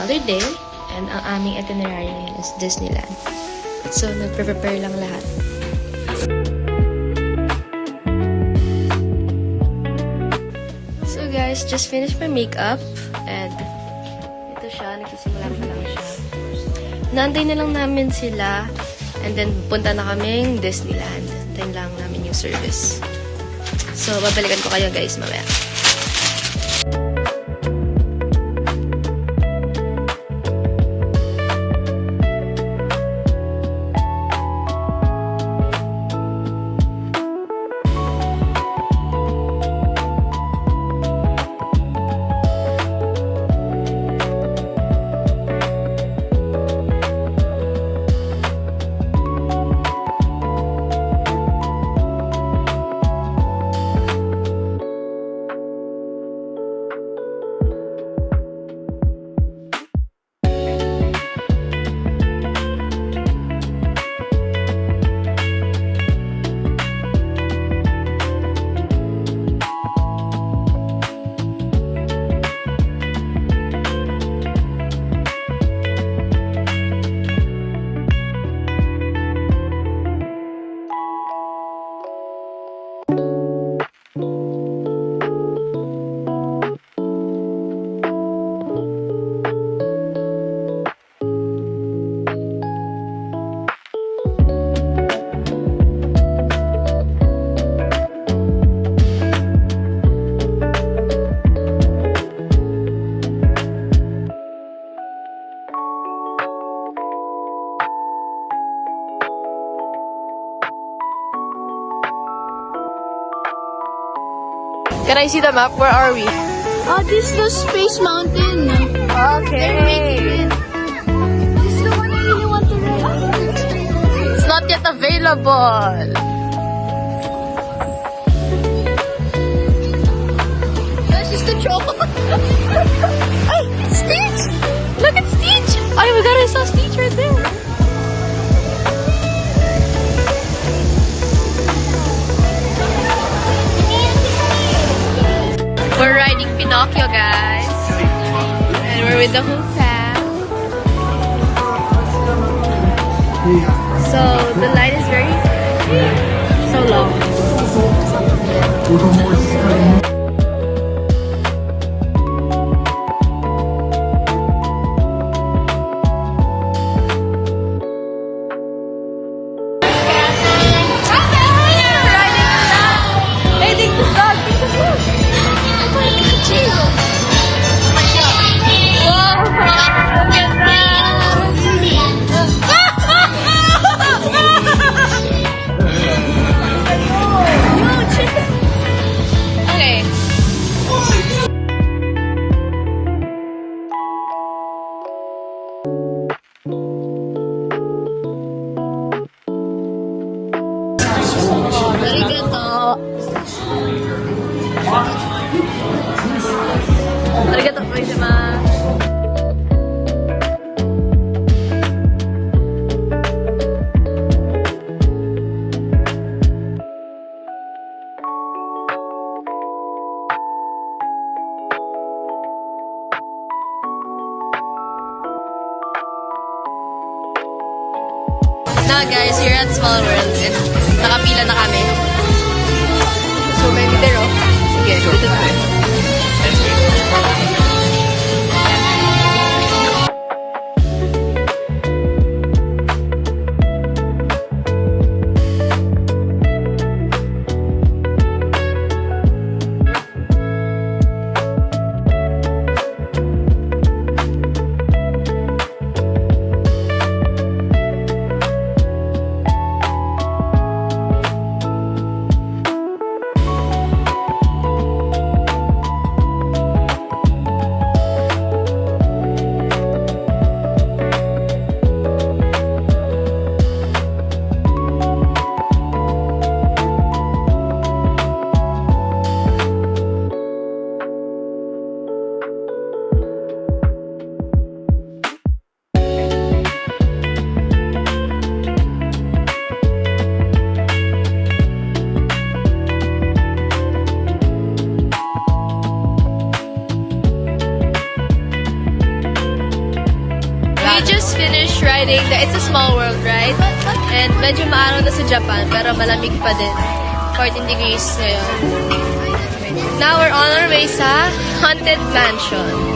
another day. And ang aming itinerary ngayon is Disneyland. So, nagpre-prepare lang lahat. So guys, just finished my makeup. And ito siya, nagsisimula pa lang siya. Naantay na lang namin sila. And then, punta na kaming Disneyland. Antayin lang namin yung service. So, babalikan ko kayo guys mamaya. Can I see the map? Where are we? Oh, this is the Space Mountain. They're making it. This is the one I really want to ride. It's not yet available. This is the choco. Ay, Stitch! Look at Stitch! Oh my god, I saw Stitch right there. We're riding Pinocchio, guys. And we're with the whole fam. So, the line is very... so long. Arigato gozaimasu. Now guys, here at Small World and nakapila na kami. So may video. Sige, dito tayo. just finished riding the It's a Small World ride. And medyo maaraw na sa Japan, pero malamig pa din. 14 degrees ngayon. Now we're on our way sa Haunted Mansion.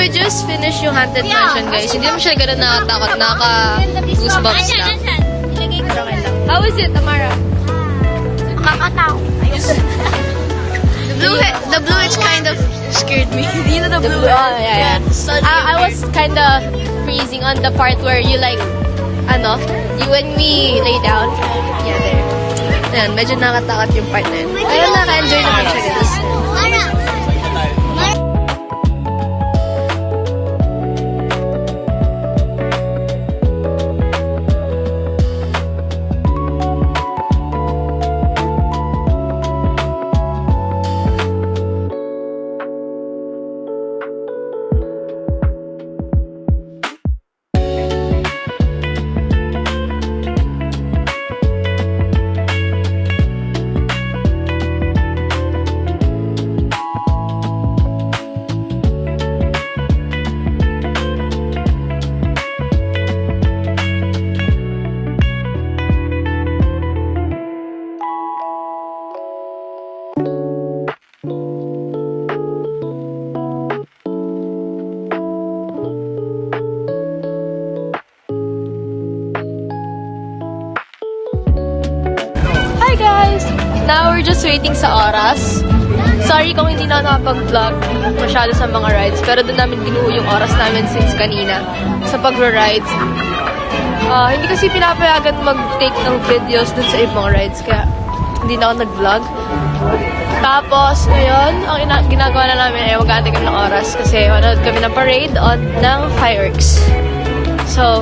We just finished yung Haunted Mansion, guys. Hindi mo siya ganun nakatakot. Naka-goosebumps lang. Pero okay lang. How is it, Amara? Makakataw. The blue it's kind of scared me. You know the blue? Oh, yeah. I was kind of freezing on the part where you like, when we lay down. Yeah, there. Ayan, medyo nakatakot yung part na yun. Ayun, naka-enjoy naman siya, guys. Now, we're just waiting sa oras. Sorry kung hindi na nakapag-vlog masyado sa mga rides, pero doon namin ginuho yung oras namin since kanina sa pag-rides. Hindi kasi pinapayagan mag-take ng videos dun sa ibang rides, kaya hindi na ako nag-vlog. Tapos, ngayon, ang ginagawa na namin ay mag-aantay kami ng oras kasi manood kami ng parade ng fireworks. So,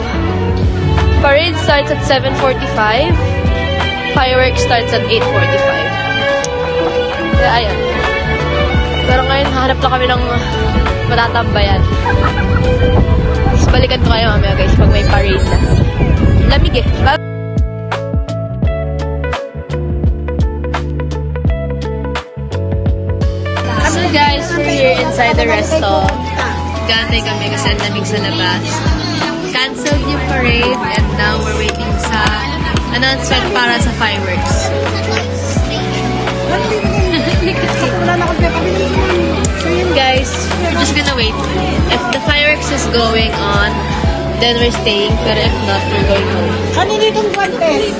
parade starts at 7:45. Fireworks starts at 8:45. Kaya, ayan. Pero ngayon, hanap lang kami ng matatambayan. Tapos balikan ko kayo mamaya, guys, pag may parade na. Lamig eh. So guys, we're here inside the resto. nagantay kami kasi ang lamig sa labas. Canceled yung parade and now we're waiting sa announcement para sa fireworks. So yun guys, we're just gonna wait. If the fireworks is going on, then we're staying. Pero if not, we're going home. Kanina itong guantes.